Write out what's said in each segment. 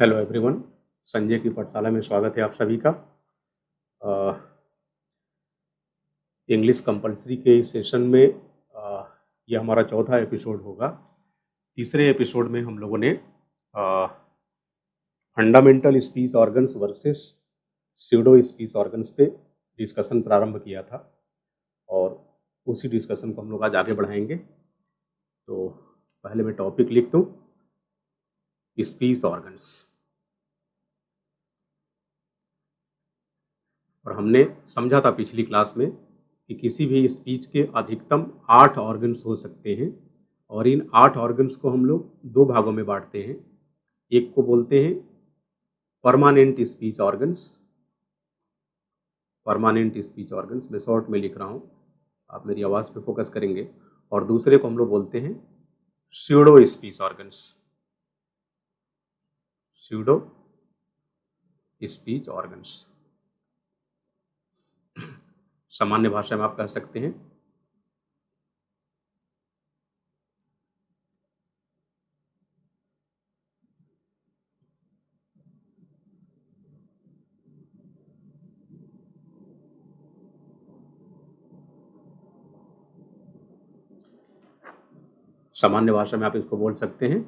Hello everyone, Sanjay की पाठशाला में स्वागत है आप सभी का। इंग्लिश कंपलसरी के इस सेशन में यह हमारा चौथा एपिसोड होगा। तीसरे एपिसोड में हम लोगों ने fundamental speech organs versus pseudo speech organs पे डिस्कशन प्रारंभ किया था और उसी डिस्कशन को हम लोग आज आगे बढ़ाएंगे। तो पहले मैं टॉपिक लिख दूं, स्पीच ऑर्गन्स। और हमने समझा था पिछली क्लास में कि किसी भी स्पीच के अधिकतम 8 ऑर्गन्स हो सकते हैं और इन 8 ऑर्गन्स को हम लोग दो भागों में बांटते हैं। एक को बोलते हैं permanent speech organs. Permanent speech organs मैं शॉर्ट में लिख रहा हूँ, आप मेरी आवाज़ पे फोकस करेंगे। और दूसरे को हम लोग बोलते हैं pseudo speech organs. Pseudo speech organs सामान्य भाषा में आप कह सकते हैं सामान्य भाषा में आप इसको बोल सकते हैं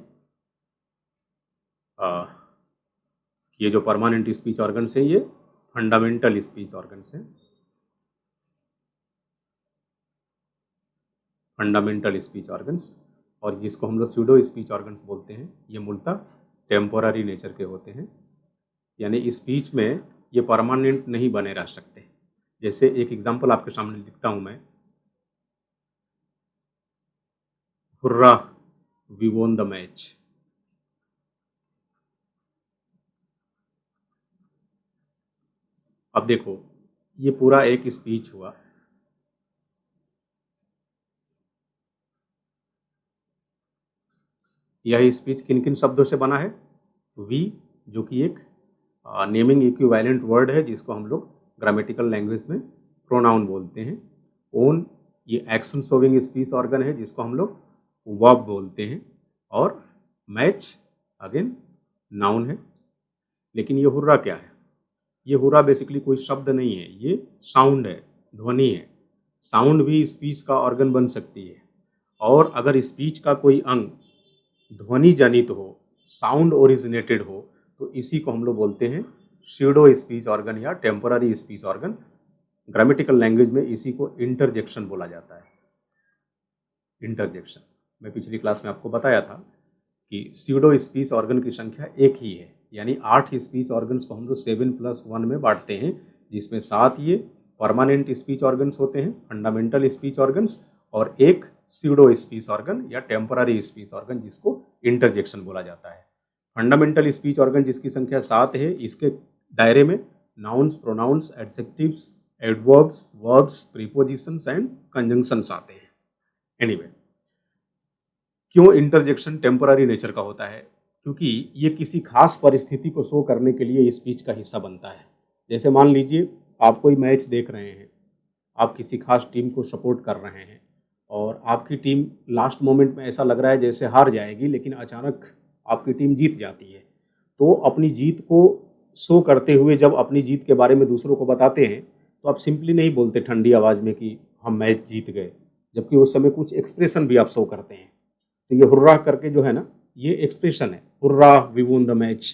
ये जो परमानेंट स्पीच ऑर्गन्स हैं ये फंडामेंटल स्पीच ऑर्गन्स हैं। फंडामेंटल स्पीच ऑर्गन्स, और जिसको हम लोग स्यूडो स्पीच ऑर्गन्स बोलते हैं ये मूलतः टेम्पोररी नेचर के होते हैं, यानी स्पीच में ये परमानेंट नहीं बने रह सकते। जैसे एक एग्जांपल आपके सामने लिखता हूं मैं, hurrah we won the match. अब देखो ये पूरा एक स्पीच हुआ। यह स्पीच किन किन शब्दों से बना है? वी, जो कि एक नेमिंग इक्विवेलेंट वर्ड है जिसको हम लोग ग्रामेटिकल लैंग्वेज में प्रोनाउन बोलते हैं। ओन, ये एक्शन शोविंग स्पीच ऑर्गन है जिसको हम लोग वर्ब बोलते हैं। और मैच अगेन नाउन है। लेकिन ये हुर्रा क्या है? ये हुर्रा बेसिकली कोई शब्द नहीं है, ये साउंड है, ध्वनि है। साउंड भी स्पीच का ऑर्गन बन सकती है। और अगर स्पीच का कोई अंग ध्वनि जनित हो, साउंड ओरिजिनेटेड हो, तो इसी को हम लोग बोलते हैं स्यूडो स्पीच ऑर्गन या temporary speech organ. Grammatical language में इसी को इंटरजेक्शन बोला जाता है। इंटरजेक्शन, मैं पिछली क्लास में आपको बताया था कि स्यूडो स्पीच ऑर्गन की संख्या एक ही है, यानी 8 स्पीच ऑर्गन्स को हम लोग 7+1 में बांटते हैं, जिसमें 7 ये परमानेंट स्पीच ऑर्गन्स होते हैं, फंडामेंटल स्पीच ऑर्गन्स, और एक स्यूडो स्पीच ऑर्गन या टेम्पोररी स्पीच ऑर्गन जिसको इंटरजेक्शन बोला जाता है। फंडामेंटल स्पीच ऑर्गन जिसकी संख्या 7 है, इसके दायरे में nouns, pronouns, adjectives, adverbs, verbs, prepositions and conjunctions आते हैं। एनीवे, क्यों इंटरजेक्शन टेम्पोररी नेचर का होता है? क्योंकि ये किसी खास परिस्थिति को शो करने के लिए स्पीच का हिस्सा बनता है। जैसे मान लीजिए आप कोई मैच देख रहे हैं, आप किसी खास टीम को सपोर्ट कर रहे हैं और आपकी टीम लास्ट मोमेंट में ऐसा लग रहा है जैसे हार जाएगी, लेकिन अचानक आपकी टीम जीत जाती है। तो अपनी जीत को शो करते हुए जब अपनी जीत के बारे में दूसरों को बताते हैं तो आप सिंपली नहीं बोलते ठंडी आवाज़ में कि हम मैच जीत गए, जबकि उस समय कुछ एक्सप्रेशन भी आप शो करते हैं। तो ये हुर्रा करके जो है ना, ये एक्सप्रेशन है, hurrah we won the match.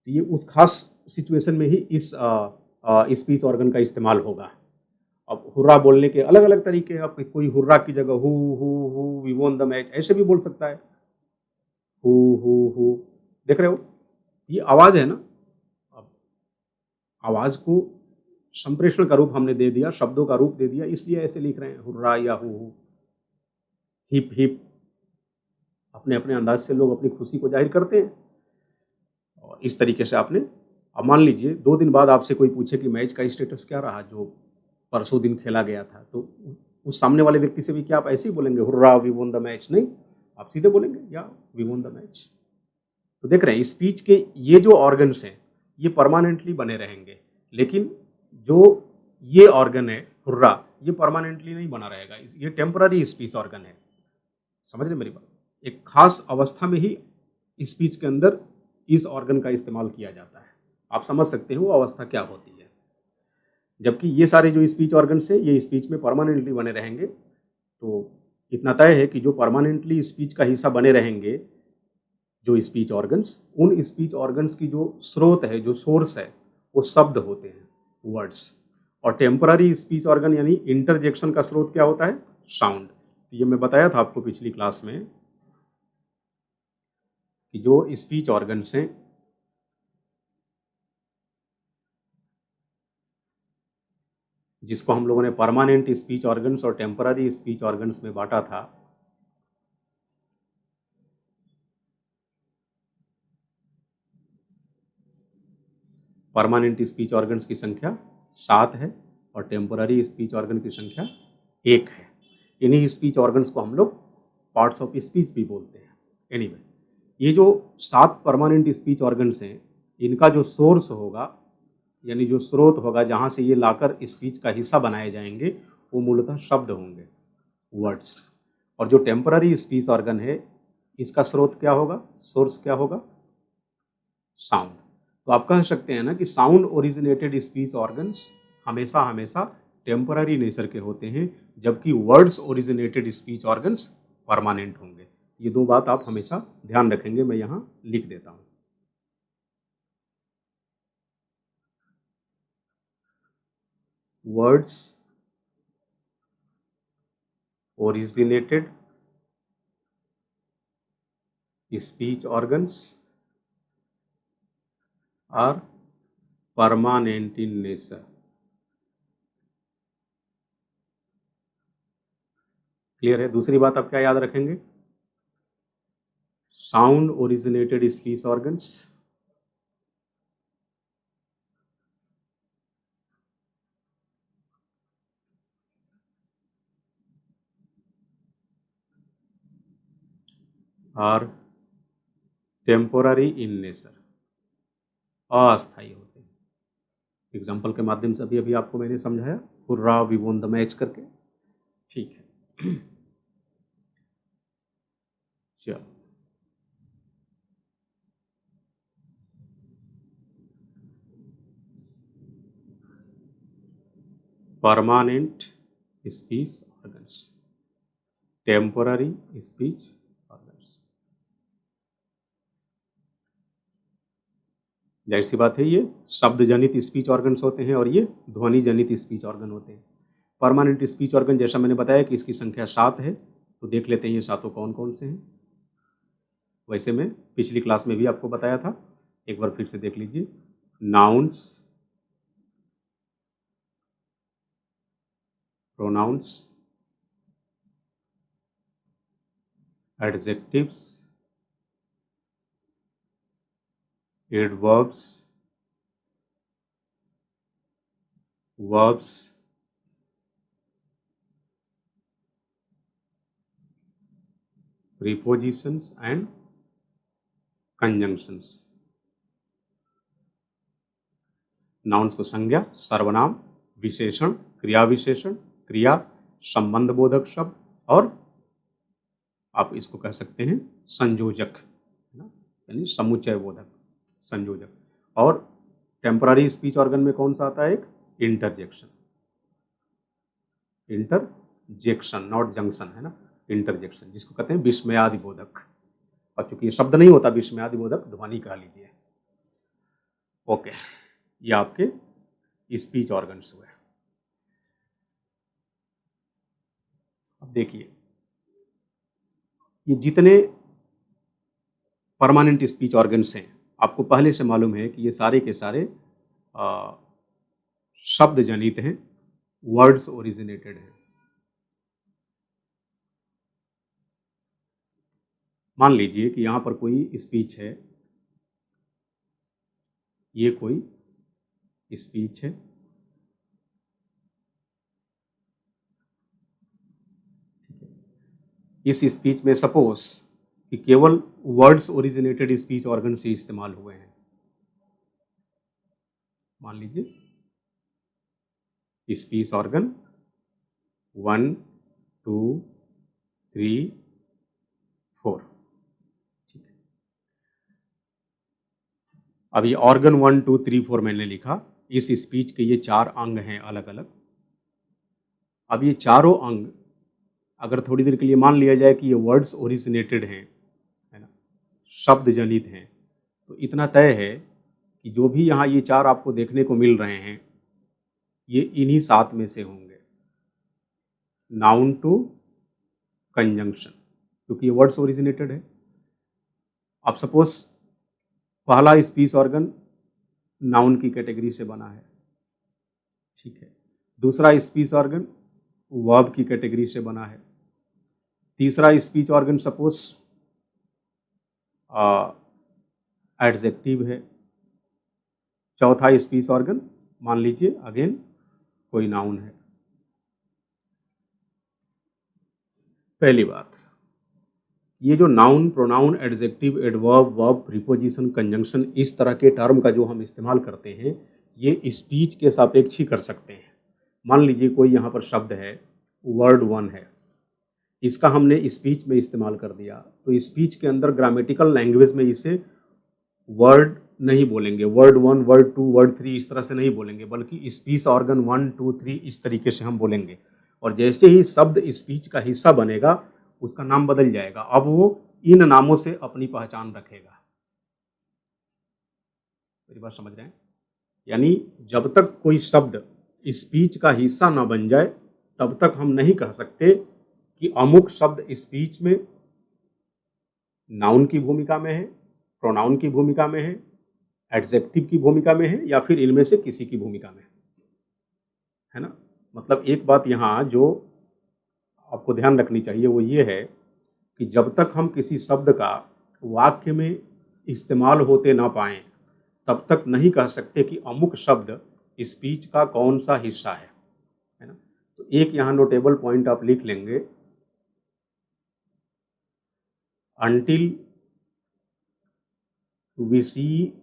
तो ये उस खास सिचुएशन में ही इस स्पीच ऑर्गन का इस्तेमाल होगा। अब हुर्रा बोलने के अलग अलग तरीके हैं। अब कोई हुर्रा की जगह hoo we won the match ऐसे भी बोल सकता है। हु, देख रहे हो ये आवाज़ है ना। अब आवाज़ को संप्रेषण का रूप हमने दे दिया, शब्दों का रूप दे दिया, इसलिए ऐसे लिख रहे हैं हुर्रा या हु। हिप हिप, अपने अपने अंदाज से लोग अपनी खुशी को जाहिर करते हैं। और इस तरीके से आपने, अब मान लीजिए 2 दिन बाद आपसे कोई पूछे कि मैच का स्टेटस क्या रहा जो परसों दिन खेला गया था, तो उस सामने वाले व्यक्ति से भी क्या आप ऐसे ही बोलेंगे hurrah we won the match? नहीं, आप सीधे बोलेंगे या वी वोन द मैच। तो देख रहे हैं स्पीच के ये जो ऑर्गन्स हैं ये परमानेंटली बने रहेंगे, लेकिन जो ये ऑर्गन है हुर्रा, ये परमानेंटली नहीं बना रहेगा, ये टेम्पररी स्पीच ऑर्गन है। समझ रहे मेरी बात? एक खास अवस्था में ही स्पीच के अंदर इस ऑर्गन का इस्तेमाल किया जाता है। आप समझ सकते हो वो अवस्था क्या होती है। जबकि ये सारे जो स्पीच ऑर्गन्स है ये स्पीच में परमानेंटली बने रहेंगे। तो इतना तय है कि जो परमानेंटली स्पीच का हिस्सा बने रहेंगे जो स्पीच ऑर्गन्स, उन स्पीच ऑर्गन्स की जो स्रोत है, जो सोर्स है, वो शब्द होते हैं, वर्ड्स। और टेम्पररी स्पीच ऑर्गन यानी इंटरजेक्शन का स्रोत क्या होता है? साउंड। ये मैं बताया था आपको पिछली क्लास में कि जो स्पीच ऑर्गन्स हैं जिसको हम लोगों ने परमानेंट स्पीच ऑर्गन्स और टेम्पररी स्पीच ऑर्गन्स में बांटा था, परमानेंट स्पीच ऑर्गन्स की संख्या 7 है और टेम्पररी स्पीच ऑर्गन की संख्या 1 है। इन्हीं स्पीच ऑर्गन्स को हम लोग पार्ट्स ऑफ स्पीच भी बोलते हैं। एनीवे, ये जो 7 परमानेंट स्पीच ऑर्गन्स हैं, इनका जो सोर्स होगा यानी जो स्रोत होगा जहाँ से ये लाकर स्पीच का हिस्सा बनाए जाएंगे, वो मूलतः शब्द होंगे, वर्ड्स। और जो टेम्पररी स्पीच ऑर्गन है, इसका स्रोत क्या होगा, सोर्स क्या होगा? साउंड। तो आप कह सकते हैं ना कि साउंड ओरिजिनेटेड स्पीच ऑर्गन्स हमेशा हमेशा टेम्पररी नेचर के होते हैं, जबकि words originated speech organs permanent होंगे। ये दो बात आप हमेशा ध्यान रखेंगे, मैं यहाँ लिख देता हूँ। Words originated speech organs are permanent in nature। Clear है? दूसरी बात आप क्या याद रखेंगे? Sound originated speech organs are temporary in nature, अस्थायी होते हैं। एग्जाम्पल के माध्यम से अभी अभी आपको मैंने समझाया, hurrah we won the match करके। ठीक है, चलो permanent speech organs, temporary speech organs. जाहिर सी बात है ये शब्द जनित स्पीच ऑर्गन्स होते हैं और ये ध्वनि जनित स्पीच ऑर्गन होते हैं। परमानेंट स्पीच ऑर्गन जैसा मैंने बताया कि इसकी संख्या 7 है, तो देख लेते हैं ये सातों कौन कौन से हैं। वैसे मैं पिछली क्लास में भी आपको बताया था, एक बार फिर से देख लीजिए। Nouns, pronouns, adjectives, adverbs, verbs, prepositions and conjunctions. Nouns को संज्ञा, सर्वनाम, विशेषण, क्रिया विशेषण, क्रिया, संबंध बोधक शब्द और आप इसको कह सकते हैं संयोजक, है ना, यानी समुच्चय बोधक, संयोजक। और टेम्पररी स्पीच ऑर्गन में कौन सा आता है? एक इंटरजेक्शन, इंटरजेक्शन नॉट जंक्शन, है ना, इंटरजेक्शन, जिसको कहते हैं विस्मयादि बोधक। और चूंकि ये शब्द नहीं होता विस्मयादि बोधक, ध्वनि कह लीजिए। ओके, ये आपके स्पीच ऑर्गन्स हुए। अब देखिए, ये जितने परमानेंट स्पीच ऑर्गन्स हैं, आपको पहले से मालूम है कि ये सारे के सारे शब्द जनित हैं, वर्ड्स ओरिजिनेटेड हैं। मान लीजिए कि यहाँ पर कोई स्पीच है, ये कोई स्पीच है, इस स्पीच में सपोज कि केवल वर्ड्स ओरिजिनेटेड स्पीच ऑर्गन से इस्तेमाल हुए हैं। मान लीजिए स्पीच ऑर्गन 1 2 3 4, ठीक है। अभी ऑर्गन 1 2 3 4 मैंने लिखा, इस स्पीच के ये 4 अंग हैं अलग अलग। अब ये चारों अंग अगर थोड़ी देर के लिए मान लिया जाए कि ये वर्ड्स ओरिजिनेटेड हैं, है ना, शब्द जनित हैं, तो इतना तय है कि जो भी यहाँ ये 4 आपको देखने को मिल रहे हैं, ये इन्हीं 7 में से होंगे, नाउन टू कंजंक्शन, क्योंकि ये वर्ड्स ओरिजिनेटेड है। अब सपोज पहला स्पीच ऑर्गन नाउन की कैटेगरी से बना है, ठीक है। दूसरा स्पीच ऑर्गन वर्ब की कैटेगरी से बना है। तीसरा स्पीच ऑर्गन सपोज एडजेक्टिव है। चौथा स्पीच ऑर्गन मान लीजिए अगेन कोई नाउन है। पहली बात, ये जो noun, pronoun, adjective, adverb, verb, preposition, conjunction, इस तरह के टर्म का जो हम इस्तेमाल करते हैं, ये स्पीच के सापेक्ष ही कर सकते हैं। मान लीजिए कोई यहाँ पर शब्द है, वर्ड 1 है, इसका हमने स्पीच में इस्तेमाल कर दिया, तो स्पीच के अंदर ग्रामेटिकल लैंग्वेज में इसे वर्ड नहीं बोलेंगे, वर्ड 1, वर्ड 2, वर्ड 3 इस तरह से नहीं बोलेंगे, बल्कि स्पीच ऑर्गन 1 2 3 इस तरीके से हम बोलेंगे। और जैसे ही शब्द स्पीच का हिस्सा बनेगा, उसका नाम बदल जाएगा। अब वो इन नामों से अपनी पहचान रखेगा। मेरी बात समझ रहे हैं? यानी जब तक कोई शब्द स्पीच का हिस्सा ना बन जाए, तब तक हम नहीं कह सकते कि अमुक शब्द स्पीच में नाउन की भूमिका में है, प्रोनाउन की भूमिका में है, एडजेक्टिव की भूमिका में है, या फिर इनमें से किसी की भूमिका में है ना। मतलब एक बात यहाँ जो आपको ध्यान रखनी चाहिए वो ये है कि जब तक हम किसी शब्द का वाक्य में इस्तेमाल होते ना पाएं, तब तक नहीं कह सकते कि अमुक शब्द स्पीच का कौन सा हिस्सा है ना। तो एक यहाँ नोटेबल पॉइंट आप लिख लेंगे, until we see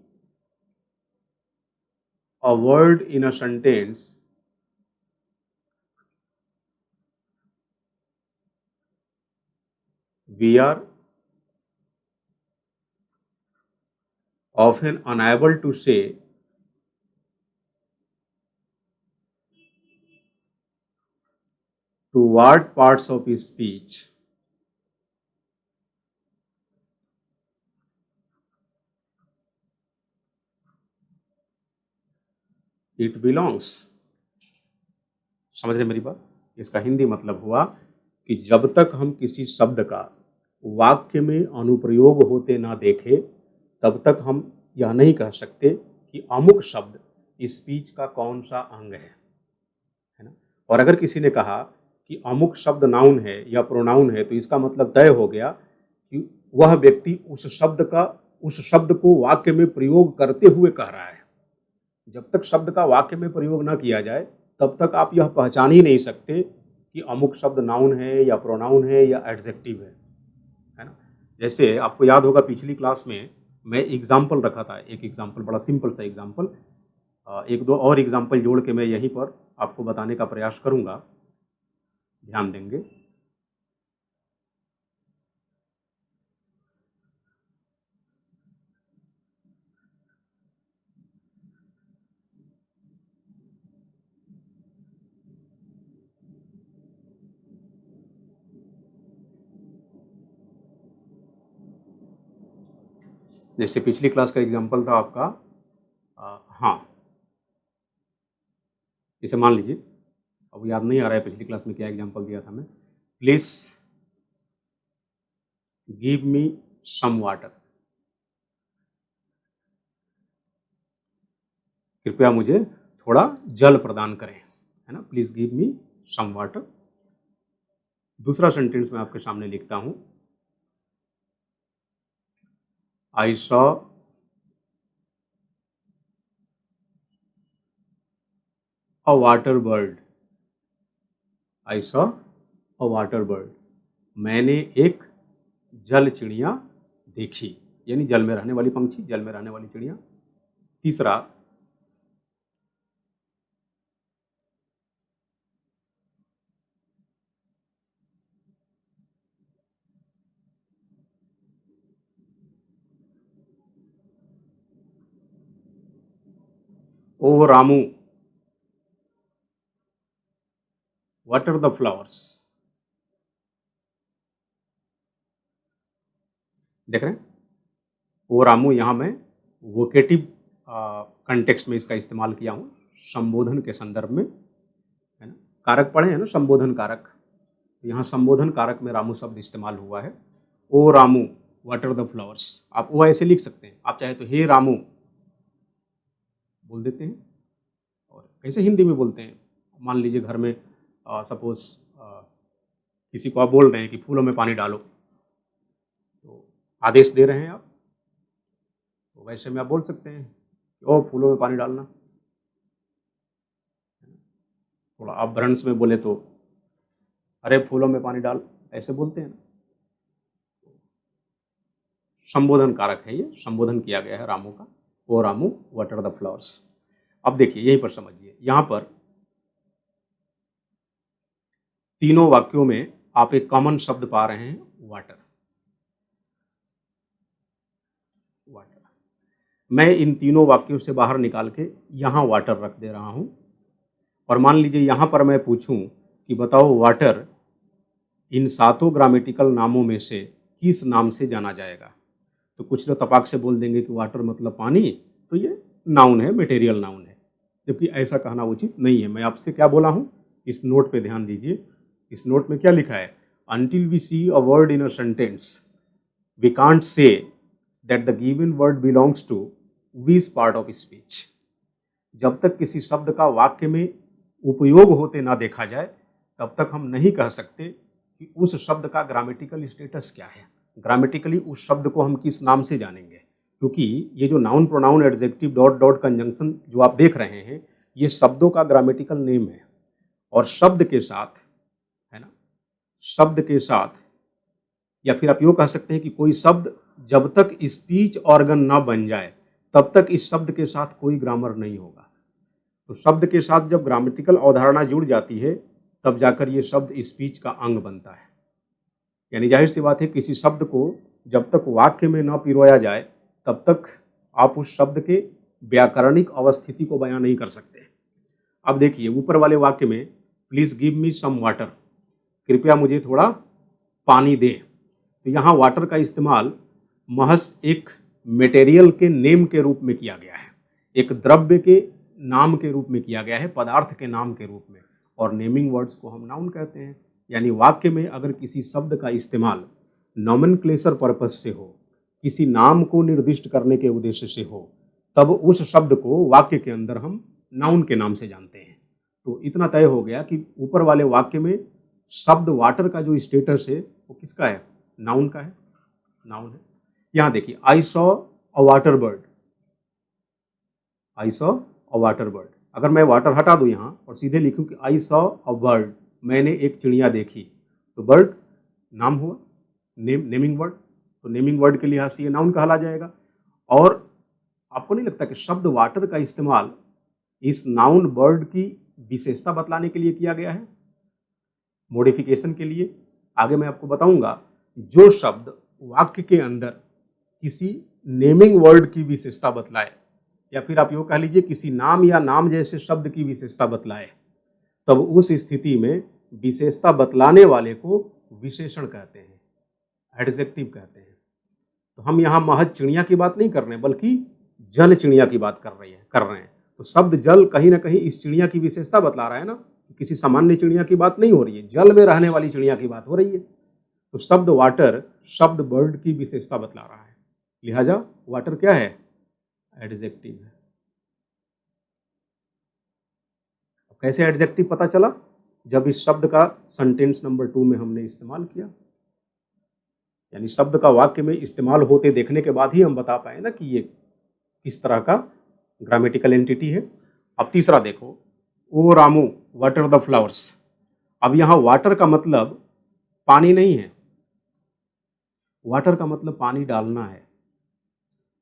a word in a sentence we are often unable to say to what parts of speech it belongs। समझ रहे मेरी बात? इसका हिंदी मतलब हुआ कि जब तक हम किसी शब्द का वाक्य में अनुप्रयोग होते ना देखें, तब तक हम यह नहीं कह सकते कि अमुक शब्द स्पीच का कौन सा अंग है ना। और अगर किसी ने कहा कि अमुक शब्द नाउन है या प्रोनाउन है, तो इसका मतलब तय हो गया कि वह व्यक्ति उस शब्द को वाक्य में प्रयोग करते हुए कह रहा है। जब तक शब्द का वाक्य में प्रयोग ना किया जाए, तब तक आप यह पहचान ही नहीं सकते कि अमुक शब्द नाउन है या प्रोनाउन है या एडजेक्टिव है ना। जैसे आपको याद होगा पिछली क्लास में मैं एग्जाम्पल रखा था, एक एग्जाम्पल, बड़ा सिंपल सा एग्जाम्पल, एक दो और एग्जाम्पल जोड़ के मैं यहीं पर आपको बताने का प्रयास करूंगा, ध्यान देंगे। जैसे पिछली क्लास का एग्जाम्पल था आपका, हाँ, जैसे मान लीजिए, अब याद नहीं आ रहा है पिछली क्लास में क्या एग्जाम्पल दिया था मैं। Please give me some water, कृपया मुझे थोड़ा जल प्रदान करें, है ना। Please give me some water. दूसरा सेंटेंस मैं आपके सामने लिखता हूं, I saw a water bird, I saw a water bird, मैंने एक जल चिड़िया देखी, यानी जल में रहने वाली पंछी, जल में रहने वाली चिड़िया। तीसरा, ओ रामू वाटर द फ्लावर्स। देख रहे हैं, ओ रामू यहाँ मैं वोकेटिव कंटेक्स्ट में इसका इस्तेमाल किया हूँ, संबोधन के संदर्भ में, है ना। कारक पढ़े हैं ना, संबोधन कारक, यहाँ संबोधन कारक में रामू शब्द इस्तेमाल हुआ है। ओ रामू वाटर द फ्लावर्स, आप वो ऐसे लिख सकते हैं, आप चाहे तो हे रामू बोल देते हैं। और कैसे हिंदी में बोलते हैं, मान लीजिए घर में सपोज किसी को आप बोल रहे हैं कि फूलों में पानी डालो, तो आदेश दे रहे हैं आप, तो वैसे में आप बोल सकते हैं ओ फूलों में पानी डालना। थोड़ा आप भ्रंश में बोले तो अरे फूलों में पानी डाल, ऐसे बोलते हैं ना। संबोधन कारक है, ये संबोधन किया गया है रामू का, ओ रामू वाटर द फ्लावर्स। अब देखिए यहीं पर समझिए, यहां पर तीनों वाक्यों में आप एक कॉमन शब्द पा रहे हैं, वाटर। वाटर मैं इन तीनों वाक्यों से बाहर निकाल के यहां वाटर रख दे रहा हूं, और मान लीजिए यहां पर मैं पूछूं कि बताओ वाटर इन सातों ग्रामेटिकल नामों में से किस नाम से जाना जाएगा, तो कुछ लोग तपाक से बोल देंगे कि वाटर मतलब पानी, तो ये नाउन है, मटेरियल नाउन है, जबकि ऐसा कहना उचित नहीं है। मैं आपसे क्या बोला हूं, इस नोट पे ध्यान दीजिए, इस नोट में क्या लिखा है, until we see a word in a sentence we can't say that the given word belongs to which part of speech। जब तक किसी शब्द का वाक्य में उपयोग होते ना देखा जाए, तब तक हम नहीं कह सकते कि उस शब्द का ग्रामेटिकल स्टेटस क्या है, ग्रामेटिकली उस शब्द को हम किस नाम से जानेंगे। क्योंकि ये जो noun pronoun adjective dot dot conjunction जो आप देख रहे हैं, ये शब्दों का ग्रामेटिकल नेम है, और शब्द के साथ, है ना, शब्द के साथ, या फिर आप यूँ कह सकते हैं कि कोई शब्द जब तक स्पीच ऑर्गन ना बन जाए तब तक इस शब्द के साथ कोई ग्रामर नहीं होगा। तो शब्द के साथ जब ग्रामेटिकल अवधारणा जुड़ जाती है, तब जाकर ये शब्द स्पीच का अंग बनता है। यानी जाहिर सी बात है, किसी शब्द को जब तक वाक्य में न पिरोया जाए तब तक आप उस शब्द के व्याकरणिक अवस्थिति को बयां नहीं कर सकते। अब देखिए ऊपर वाले वाक्य में please give me some water, कृपया मुझे थोड़ा पानी दें, तो यहाँ वाटर का इस्तेमाल महज एक मटेरियल के नेम के रूप में किया गया है, एक द्रव्य के नाम के रूप में किया गया है, पदार्थ के नाम के रूप में, और नेमिंग वर्ड्स को हम नाउन कहते हैं। यानी वाक्य में अगर किसी शब्द का इस्तेमाल नॉमेनक्लेचर पर्पस से हो, किसी नाम को निर्दिष्ट करने के उद्देश्य से हो, तब उस शब्द को वाक्य के अंदर हम नाउन के नाम से जानते हैं। तो इतना तय हो गया कि ऊपर वाले वाक्य में शब्द वाटर का जो स्टेटस है वो किसका है, नाउन का है, नाउन है। यहां देखिए आई saw a water bird, I saw a water bird, अगर मैं वाटर हटा दूं यहां और सीधे लिखूं कि आई सॉ अ बर्ड, मैंने एक चिड़िया देखी, तो बर्ड नाम हुआ, नेमिंग वर्ड, तो नेमिंग वर्ड के लिहाज से ये नाउन कहला जाएगा। और आपको नहीं लगता कि शब्द वाटर का इस्तेमाल इस नाउन बर्ड की विशेषता बतलाने के लिए किया गया है, मॉडिफिकेशन के लिए? आगे मैं आपको बताऊंगा, जो शब्द वाक्य के अंदर किसी नेमिंग वर्ड की विशेषता बतलाए, या फिर आप यूँ कह लीजिए किसी नाम या नाम जैसे शब्द की विशेषता बतलाए, तब उस स्थिति में विशेषता बतलाने वाले को विशेषण कहते हैं, एडजेक्टिव कहते हैं। तो हम यहाँ महज चिड़िया की बात नहीं कर रहे हैं, बल्कि जल चिड़िया की बात कर रहे हैं। तो शब्द जल कहीं ना कहीं इस चिड़िया की विशेषता बतला रहा है ना, किसी सामान्य चिड़िया की बात नहीं हो रही है, जल में रहने वाली चिड़िया की बात हो रही है। तो शब्द वाटर शब्द बर्ड की विशेषता बतला रहा है, लिहाजा वाटर क्या है, एडजेक्टिव है। कैसे एडजेक्टिव पता चला, जब इस शब्द का सेंटेंस नंबर 2 में हमने इस्तेमाल किया, यानी शब्द का वाक्य में इस्तेमाल होते देखने के बाद ही हम बता पाए ना कि ये किस तरह का ग्रामेटिकल एंटिटी है। अब तीसरा देखो, ओ रामू वाटर द फ्लावर्स। अब यहाँ वाटर का मतलब पानी नहीं है, वाटर का मतलब पानी डालना है।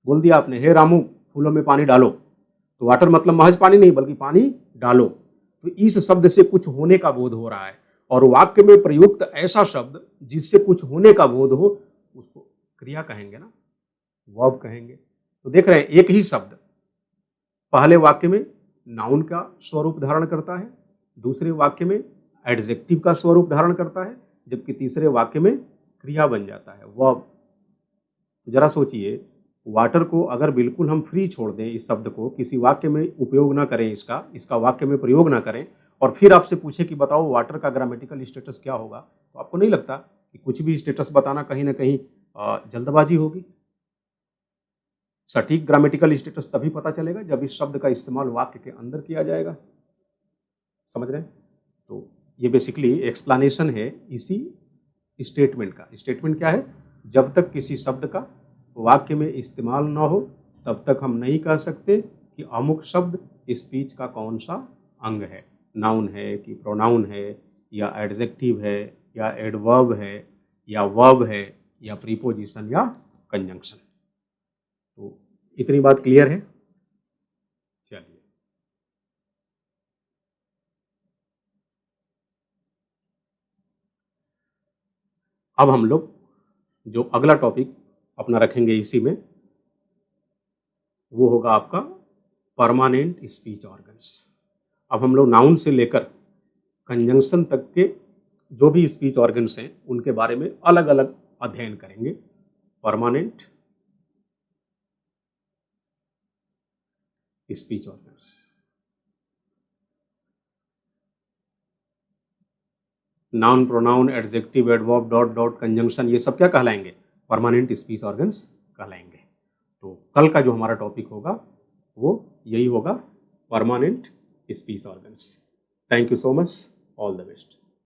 बोल दिया आपने हे रामू फूलों में पानी डालो, तो वाटर मतलब महज पानी नहीं बल्कि पानी डालो। तो इस शब्द से कुछ होने का बोध हो रहा है, और वाक्य में प्रयुक्त ऐसा शब्द जिससे कुछ होने का बोध हो उसको क्रिया कहेंगे ना, वर्ब कहेंगे। तो देख रहे हैं एक ही शब्द पहले वाक्य में नाउन का स्वरूप धारण करता है, दूसरे वाक्य में एडजेक्टिव का स्वरूप धारण करता है, जबकि तीसरे वाक्य में क्रिया बन जाता है, वर्ब। जरा सोचिए, वाटर को अगर बिल्कुल हम फ्री छोड़ दें, इस शब्द को किसी वाक्य में उपयोग ना करें, इसका वाक्य में प्रयोग ना करें, और फिर आपसे पूछे कि बताओ वाटर का ग्रामेटिकल स्टेटस क्या होगा, तो आपको नहीं लगता कि कुछ भी स्टेटस बताना कहीं ना कहीं जल्दबाजी होगी? सटीक ग्रामेटिकल स्टेटस तभी पता चलेगा जब इस शब्द का इस्तेमाल वाक्य के अंदर किया जाएगा। समझ रहे हैं? तो ये बेसिकली एक्सप्लेनेशन है इसी स्टेटमेंट का। स्टेटमेंट क्या है? जब तक किसी शब्द का वाक्य में इस्तेमाल ना हो तब तक हम नहीं कह सकते कि अमुक शब्द स्पीच का कौन सा अंग है, नाउन है कि प्रोनाउन है, या एडजेक्टिव है, या एडवर्ब है, या वर्ब है, या प्रीपोजिशन या कंजंक्शन। तो इतनी बात क्लियर है? चलिए, अब हम लोग जो अगला टॉपिक अपना रखेंगे इसी में, वो होगा आपका परमानेंट स्पीच ऑर्गन्स। अब हम लोग नाउन से लेकर कंजंक्शन तक के जो भी स्पीच ऑर्गन्स हैं उनके बारे में अलग अलग अध्ययन करेंगे। Permanent speech organs, noun, pronoun, adjective, adverb, dot dot, conjunction, ये सब क्या कहलाएंगे? परमानेंट स्पीच ऑर्गन्स कहलाएंगे। तो कल का जो हमारा टॉपिक होगा वो यही होगा, permanent speech organs. Thank you so much, all the best.